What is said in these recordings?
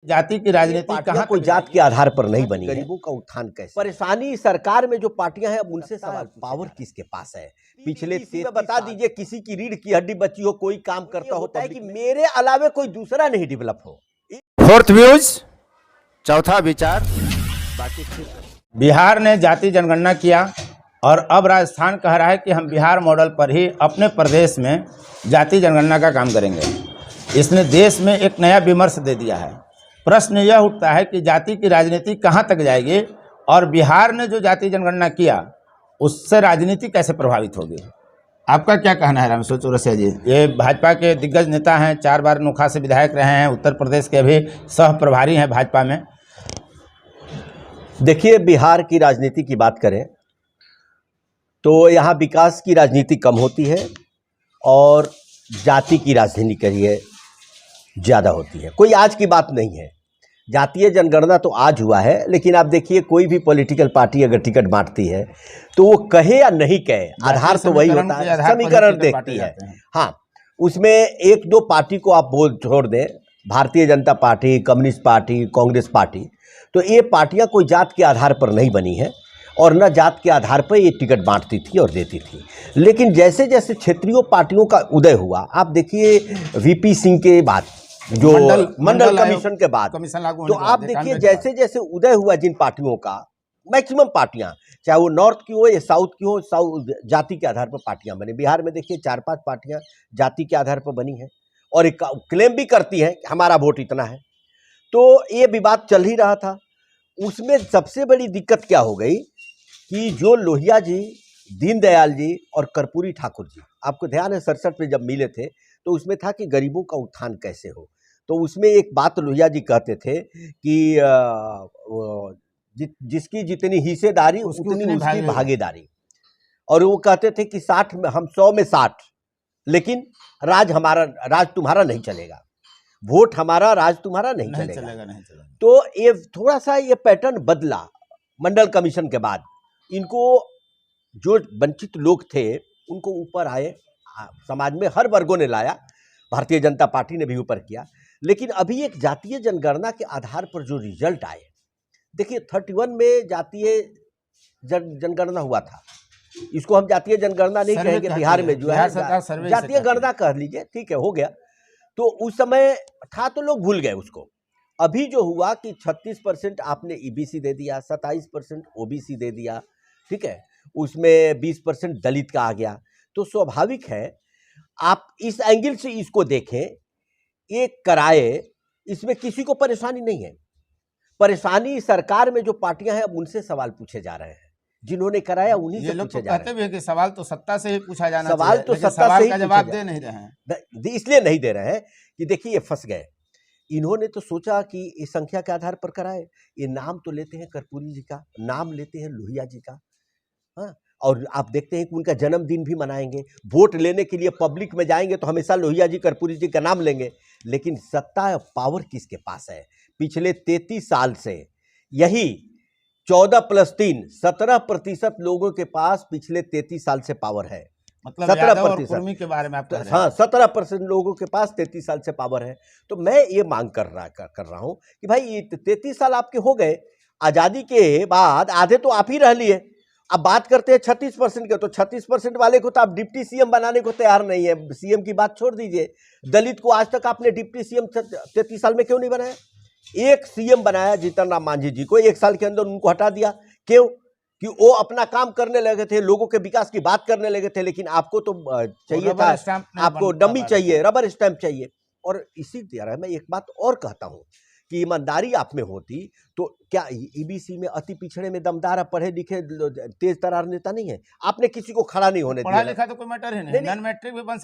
जाति की राजनीति कहाँ कोई जात के आधार पर नहीं बनी है। गरीबों का उत्थान कैसे? परेशानी सरकार में जो पार्टियां हैं, अब उनसे सवाल, पावर किसके पास है? पिछले 30 बता दीजिए, किसी की रीढ़ की हड्डी बची हो, कोई काम करता होता है कि मेरे अलावे कोई दूसरा नहीं डेवलप हो। फोर्थ व्यूज, चौथा विचार। बाकी बिहार ने जाति जनगणना किया और अब राजस्थान कह रहा है कि हम बिहार मॉडल पर ही अपने प्रदेश में जाति जनगणना का काम करेंगे। इसने देश में एक नया विमर्श दे दिया है। प्रश्न यह उठता है कि जाति की राजनीति कहाँ तक जाएगी और बिहार ने जो जाति जनगणना किया उससे राजनीति कैसे प्रभावित होगी। आपका क्या कहना है रामेश्वर चौरसिया जी? ये भाजपा के दिग्गज नेता हैं, 4 बार नोखा से विधायक रहे हैं, उत्तर प्रदेश के भी सह प्रभारी हैं भाजपा में। देखिए, बिहार की राजनीति की बात करें तो यहाँ विकास की राजनीति कम होती है और जाति की राजनीति करिए ज़्यादा होती है। कोई आज की बात नहीं है। जातीय जनगणना तो आज हुआ है, लेकिन आप देखिए कोई भी पॉलिटिकल पार्टी अगर टिकट बांटती है तो वो कहे या नहीं कहे, आधार तो वही होता है, समीकरण देखती है। हाँ, उसमें 1-2 पार्टी को आप बोल छोड़ दें, Bharatiya Janata party, communist party, Congress party, तो ये पार्टियां कोई जात के आधार पर नहीं बनी है और न जात के आधार पर ये टिकट बांटती थी और देती थी। लेकिन जैसे जैसे क्षेत्रीय पार्टियों का उदय हुआ, आप देखिए वीपी सिंह के बाद, जो मंडल कमीशन के बाद, तो आप देखिए जैसे जैसे उदय हुआ जिन पार्टियों का, मैक्सिमम पार्टियां, चाहे वो नॉर्थ की हो या साउथ की हो, जाति के आधार पर पार्टियां बनी। बिहार में देखिए 4-5 पार्टियां जाति के आधार पर बनी हैं और एक क्लेम भी करती हैं कि हमारा वोट इतना है। तो ये विवाद चल ही रहा था। उसमें सबसे बड़ी दिक्कत क्या हो गई कि जो लोहिया जी, दीनदयाल जी और कर्पूरी ठाकुर जी, आपको ध्यान है 67 में जब मिले थे तो उसमें था कि गरीबों का उत्थान कैसे हो। तो उसमें एक बात लोहिया जी कहते थे कि जिसकी जितनी हिस्सेदारी उतनी उसकी भागीदारी, और वो कहते थे कि 60 में हम 100 में 60, लेकिन राज तुम्हारा नहीं चलेगा, वोट हमारा, राज तुम्हारा नहीं चलेगा। तो ये थोड़ा सा ये पैटर्न बदला मंडल कमीशन के बाद। इनको जो वंचित लोग थे उनको ऊपर आए, समाज में हर वर्गों ने लाया, भारतीय जनता पार्टी ने भी ऊपर किया। लेकिन अभी एक जातीय जनगणना के आधार पर जो रिजल्ट आए, देखिए 31 में जातीय जनगणना हुआ था। इसको हम जातीय जनगणना नहीं कहेंगे, बिहार में जो है जातीय गणना कह लीजिए, ठीक है, हो गया। तो उस समय था तो लोग भूल गए उसको। अभी जो हुआ कि 36% आपने ईबीसी दे दिया, 27% ओबीसी दे दिया, ठीक है, उसमें 20% दलित का आ गया। तो स्वाभाविक है आप इस एंगल से इसको देखें, ये कराए, इसमें किसी को परेशानी नहीं है। परेशानी सरकार में जो पार्टियां हैं, अब उनसे सवाल पूछे जा रहे हैं। जिन्होंने कराया उन्हीं से पूछे जा रहे हैं। कहते भी हैं कि सवाल तो सत्ता से ही पूछा जाना चाहिए, सवाल तो सत्ता से ही जवाब दे नहीं रहे हैं। इसलिए नहीं दे रहे हैं कि देखिए ये फंस गए। इन्होंने तो सोचा कि इस संख्या के आधार पर कराए। ये नाम तो लेते हैं कर्पूरी जी का, नाम लेते हैं लोहिया जी का, हाँ, और आप देखते हैं कि उनका जन्मदिन भी मनाएंगे। वोट लेने के लिए पब्लिक में जाएंगे तो हमेशा लोहिया जी, कर्पूरी जी का नाम लेंगे। लेकिन सत्ता पावर किसके पास है? पिछले 33 साल से यही 14 + 3 17% लोगों के पास पिछले 33 साल से पावर है। मतलब 17% के बारे में आप कह रहे हैं? हाँ, 17% लोगों के पास 33 साल से पावर है। तो मैं ये मांग कर रहा हूं कि भाई ये 33 साल आपके हो गए, आजादी के बाद आधे तो आप ही रह लिए। अब बात करते हैं 36% के, तो 36% वाले को तो आप डिप्टी सीएम बनाने को तैयार नहीं है। सीएम की बात छोड़ दीजिए, दलित को आज तक आपने डिप्टी सीएम 33 साल में क्यों नहीं बनाया? एक सीएम बनाया जीतन राम मांझी जी को, 1 साल के अंदर उनको हटा दिया। क्यों? कि वो अपना काम करने लगे थे, लोगों के विकास की बात करने लगे थे। लेकिन आपको तो चाहिए था, आपको डमी चाहिए, रबर स्टैंप चाहिए। और इसी तरह मैं एक बात और कहता हूं कि ईमानदारी आप में होती तो क्या ईबीसी में अति पिछड़े में दमदार, पढ़े लिखे तेज तरार नेता नहीं है? आपने किसी को खड़ा नहीं होने दिया। पढ़ा लिखा तो कोई मैटर ही नहीं, नॉन मैट्रिक भी बन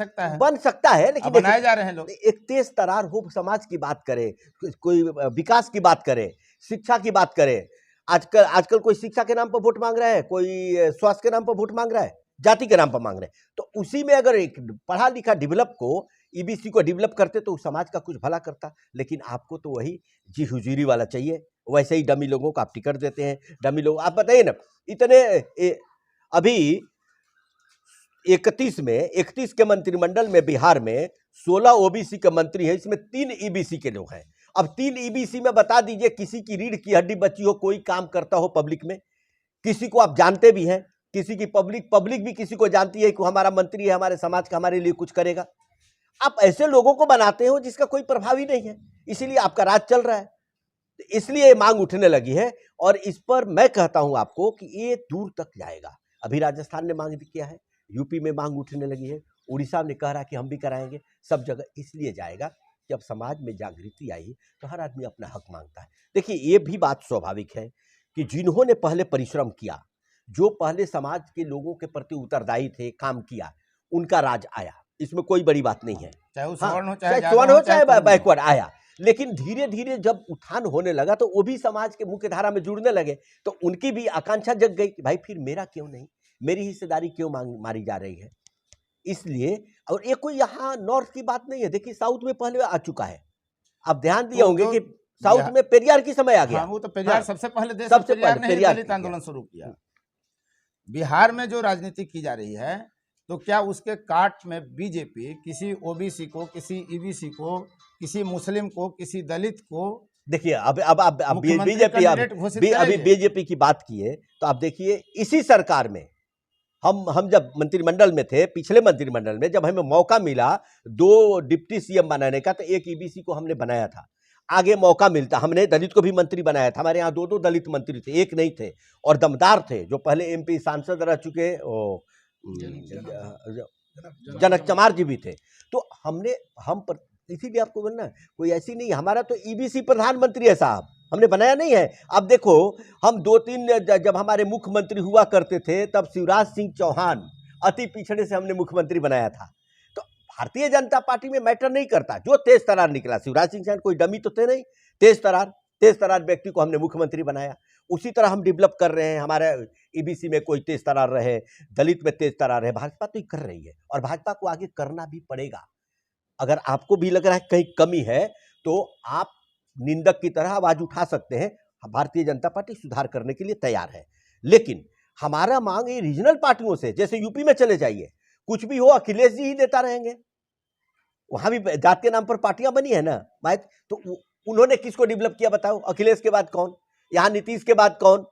सकता है, लेकिन बनाए जा रहे हैं लोग। एक तेज तरार हो, समाज की बात करे, कोई विकास की बात करे, शिक्षा की बात करे। आजकल कोई शिक्षा के नाम पर वोट मांग रहा है, कोई स्वास्थ्य के नाम पर वोट मांग रहा है, जाति के नाम पर मांग रहे हैं। तो उसी में अगर एक पढ़ा लिखा डेवलप को, ईबीसी को डेवलप करते तो समाज का कुछ भला करता। लेकिन आपको तो वही जी हुजूरी वाला चाहिए, वैसे ही डमी लोगों को आप टिकट देते हैं। डमी लोग, आप बताइए ना, इतने अभी 31 के मंत्रिमंडल में बिहार में 16 ओबीसी के मंत्री हैं, इसमें 3 ईबीसी के लोग हैं। अब 3 ईबीसी में बता दीजिए, किसी की रीढ़ की हड्डी बची हो, कोई काम करता हो पब्लिक में, किसी को आप जानते भी हैं, किसी की पब्लिक भी किसी को जानती है कि हमारा मंत्री है, हमारे समाज का हमारे लिए कुछ करेगा। आप ऐसे लोगों को बनाते हो जिसका कोई प्रभाव ही नहीं है, इसीलिए आपका राज चल रहा है। इसलिए मांग उठने लगी है और इस पर मैं कहता हूं आपको कि ये दूर तक जाएगा। अभी राजस्थान ने मांग किया है, यूपी में मांग उठने लगी है, उड़ीसा ने कह रहा है कि हम भी कराएंगे, सब जगह इसलिए जाएगा कि अब समाज में जागृति आई तो हर आदमी अपना हक मांगता है। देखिए, ये भी बात स्वाभाविक है कि जिन्होंने पहले परिश्रम किया, जो पहले समाज के लोगों के प्रति उत्तरदायी थे, काम किया, उनका राज आया, इसमें कोई बड़ी बात नहीं है। चाहे वो हाँ, सवर्ण हो, चाहे चाहे सवर्ण हो, चाहे कोई भी हो। बैकवर्ड आया। लेकिन धीरे धीरे जब उत्थान होने लगा तो वो भी समाज के मुख्य धारा में जुड़ने लगे, तो उनकी भी आकांक्षा जग गई कि भाई फिर मेरा क्यों नहीं, मेरी हिस्सेदारी क्यों मारी जा रही है। इसलिए, और ये कोई यहाँ नॉर्थ की बात नहीं है, देखिए साउथ में पहले आ चुका है। आप ध्यान दिए होंगे कि साउथ में पेरियार की समय आ गया। हाँ, वो तो पेरियार हाँ, सबसे पहले देश सबसे में पेरियार पहले ने ही पेरियार दलित किया। आंदोलन शुरू किया। बिहार में जो राजनीति की जा रही है, तो क्या उसके काट में बीजेपी किसी ओबीसी को, किसी ईबीसी को, किसी मुस्लिम को, किसी दलित को, देखिए अब मुख्यमंत्री बीजेपी कैंडिडेट घोषित अभी करेंगे? बीजेपी की बात की है तो आप देखिए, इसी सरकार में हम जब मंत्रिमंडल में थे, पिछले मंत्रिमंडल में जब हमें मौका मिला 2 डिप्टी सीएम बनाने का, तो एक ईबीसी को हमने बनाया था। आगे मौका मिलता, हमने दलित को भी मंत्री बनाया था। हमारे यहाँ 2 दलित मंत्री थे, एक नहीं थे, और दमदार थे, जो पहले एमपी सांसद रह चुके जनक चमार जी भी थे। तो इसीलिए आपको बोलना, कोई ऐसी नहीं, हमारा तो ईबीसी प्रधानमंत्री है साहब, हमने बनाया नहीं है। अब देखो, हम 2-3 जब हमारे मुख्यमंत्री हुआ करते थे, तब शिवराज सिंह चौहान अति पिछड़े से हमने मुख्यमंत्री बनाया था। तो भारतीय जनता पार्टी में मैटर नहीं करता, जो तेज तरार निकला, शिवराज सिंह चौहान कोई डमी तो थे नहीं, तेज तरार व्यक्ति को हमने मुख्यमंत्री बनाया। उसी तरह हम डेवलप कर रहे हैं, हमारे ईबीसी में कोई तेज तरार रहे, दलित में तेज तरार रहे, भाजपा तो कर रही है और भाजपा को आगे करना भी पड़ेगा। अगर आपको भी लग रहा है कहीं कमी है, तो आप निंदक की तरह आवाज उठा सकते हैं। भारतीय जनता पार्टी सुधार करने के लिए तैयार है, लेकिन हमारा मांग ये रीजनल पार्टियों से, जैसे यूपी में चले जाइए, कुछ भी हो अखिलेश जी ही देता रहेंगे। वहां भी जात के नाम पर पार्टियां बनी है ना भाई, तो उन्होंने किसको डेवलप किया बताओ? अखिलेश के बाद कौन, यहाँ नीतीश के बाद कौन,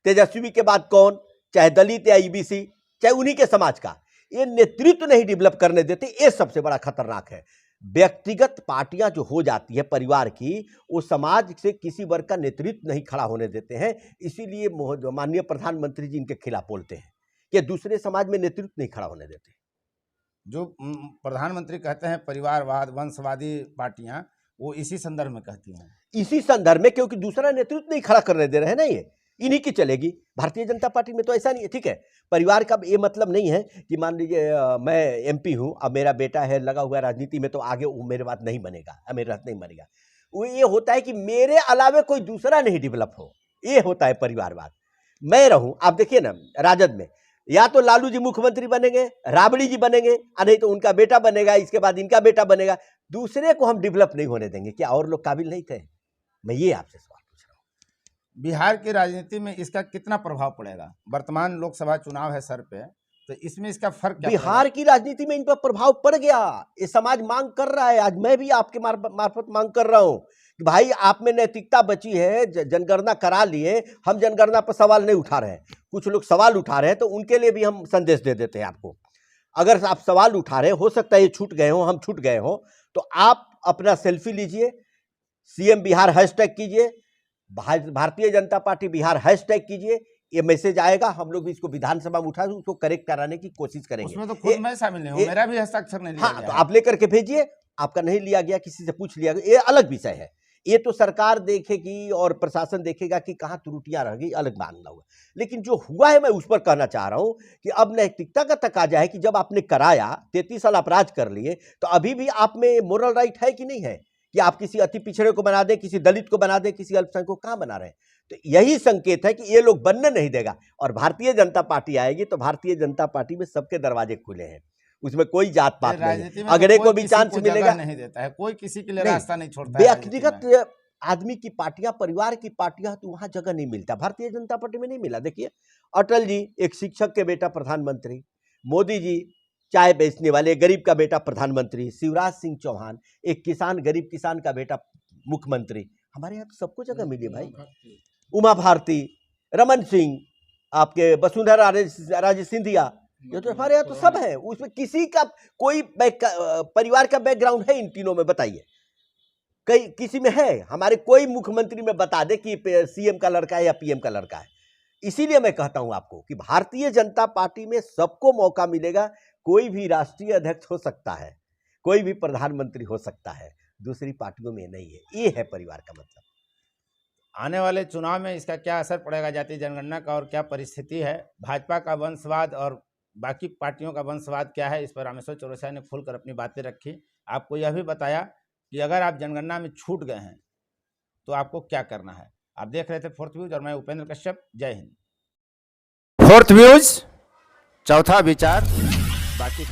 तेजस्वी के बाद कौन, चाहे दलित या ईबीसी, चाहे उन्हीं के समाज का, ये नेतृत्व नहीं डेवलप करने देते। ये सबसे बड़ा खतरनाक है। व्यक्तिगत पार्टियां जो हो जाती है परिवार की, वो समाज से किसी वर्ग का नेतृत्व नहीं खड़ा होने देते हैं। इसीलिए माननीय प्रधानमंत्री जी इनके खिलाफ बोलते हैं कि दूसरे समाज में नेतृत्व नहीं खड़ा होने देते। जो प्रधानमंत्री कहते हैं परिवारवाद, वंशवादी पार्टियां, वो इसी संदर्भ में कहती हैं, इसी संदर्भ में, क्योंकि दूसरा नेतृत्व नहीं खड़ा करने दे रहे हैं ना, ये इन्हीं की चलेगी। भारतीय जनता पार्टी में तो ऐसा नहीं है। ठीक है, परिवार का ये मतलब नहीं है कि मान लीजिए मैं एमपी हूं, अब मेरा बेटा है लगा हुआ राजनीति में, तो आगे वो मेरे बाद नहीं बनेगा, मेरे हाथ नहीं बनेगा। वो ये होता है कि मेरे अलावे कोई दूसरा नहीं डेवलप हो, ये होता है परिवारवाद। मैं रहूं, आप देखिए ना, राजद में या तो लालू जी मुख्यमंत्री बनेंगे, राबड़ी जी बनेंगे, नहीं तो उनका बेटा बनेगा, इसके बाद इनका बेटा बनेगा। दूसरे को हम डेवलप नहीं होने देंगे। क्या और लोग काबिल नहीं थे? मैं ये आपसे सवाल पूछ रहा हूँ। बिहार की राजनीति में इसका कितना प्रभाव पड़ेगा? वर्तमान लोकसभा चुनाव है सर पे, तो इसमें इसका फर्क क्या बिहार की राजनीति में इन पर प्रभाव पड़ गया। ये समाज मांग कर रहा है, आज मैं भी आपके मार्फत मांग कर रहा हूं कि भाई आप में नैतिकता बची है, जनगणना करा लिए, हम जनगणना पर सवाल नहीं उठा रहे हैं, कुछ लोग सवाल उठा रहे हैं, तो उनके लिए भी हम संदेश दे देते हैं आपको। अगर आप सवाल उठा रहे, हो सकता है ये छूट गए हो, हम छूट गए हो, तो आप अपना सेल्फी लीजिए, सीएम बिहार हैशटैग कीजिए, भारतीय जनता पार्टी बिहार हैशटैग कीजिए, ये मैसेज आएगा, हम लोग भी इसको विधानसभा में उठा उसको करेक्ट कराने की कोशिश करेंगे। उसमें तो खुद मैं शामिल नहीं हूं, मेरा भी हस्ताक्षर नहीं लिया हाँ, गया। तो आप लेकर के भेजिए, आपका नहीं लिया गया, किसी से पूछ लिया गया, ये अलग विषय है। ये तो सरकार देखेगी और प्रशासन देखेगा कि कहाँ त्रुटियां रह गई, अलग मामला हुआ। लेकिन जो हुआ है, मैं उस पर कहना चाह रहा हूं कि अब नैतिकता का तकाजा है कि जब आपने कराया, 33 साल अपराध कर लिए, तो अभी भी आप में मोरल राइट है कि नहीं है कि आप किसी अति पिछड़े को बना दें, किसी दलित को बना दें, किसी अल्पसंख्यक को कहां बना रहे हैं? तो यही संकेत है कि ये लोग बनने नहीं देगा। और भारतीय जनता पार्टी आएगी तो भारतीय जनता पार्टी में सबके दरवाजे खुले हैं, उसमें कोई जात पात नहीं। अगले को भी चांस मिलेगा, नहीं देता है कोई, किसी के लिए रास्ता नहीं छोड़ता। व्यक्तिगत आदमी की पार्टियां, परिवार की पार्टियां, तो वहां जगह नहीं मिलता। भारतीय जनता पार्टी में नहीं मिला। देखिए, अटल जी एक शिक्षक के बेटा प्रधानमंत्री, मोदी जी चाय बेचने वाले गरीब का बेटा प्रधानमंत्री, शिवराज सिंह चौहान एक किसान, गरीब किसान का बेटा मुख्यमंत्री। हमारे यहाँ तो सबको जगह मिली भाई, उमा भारती, रमन सिंह, आपके वसुंधरा राजे सिंधिया, ये तो हमारे यहाँ तो सब है। उसमें किसी का कोई परिवार का बैकग्राउंड है इन तीनों में? बताइए, कई किसी में है? हमारे कोई मुख्यमंत्री में बता दे कि सीएम का लड़का है या पीएम का लड़का है। इसीलिए मैं कहता हूं आपको कि भारतीय जनता पार्टी में सबको मौका मिलेगा। कोई भी राष्ट्रीय अध्यक्ष हो सकता है, कोई भी प्रधानमंत्री हो सकता है, दूसरी पार्टियों में नहीं है। ये है परिवार का मतलब। आने वाले चुनाव में इसका क्या असर पड़ेगा जाति जनगणना का, और क्या परिस्थिति है? भाजपा का वंशवाद और बाकी पार्टियों का वंशवाद क्या है, इस पर रामेश्वर चौरसिया ने खुलकर अपनी बातें रखी। आपको यह भी बताया कि अगर आप जनगणना में छूट गए हैं तो आपको क्या करना है। आप देख रहे थे फोर्थ व्यूज और मैं उपेंद्र कश्यप। जय हिंद। फोर्थ व्यूज, चौथा विचार। बाकी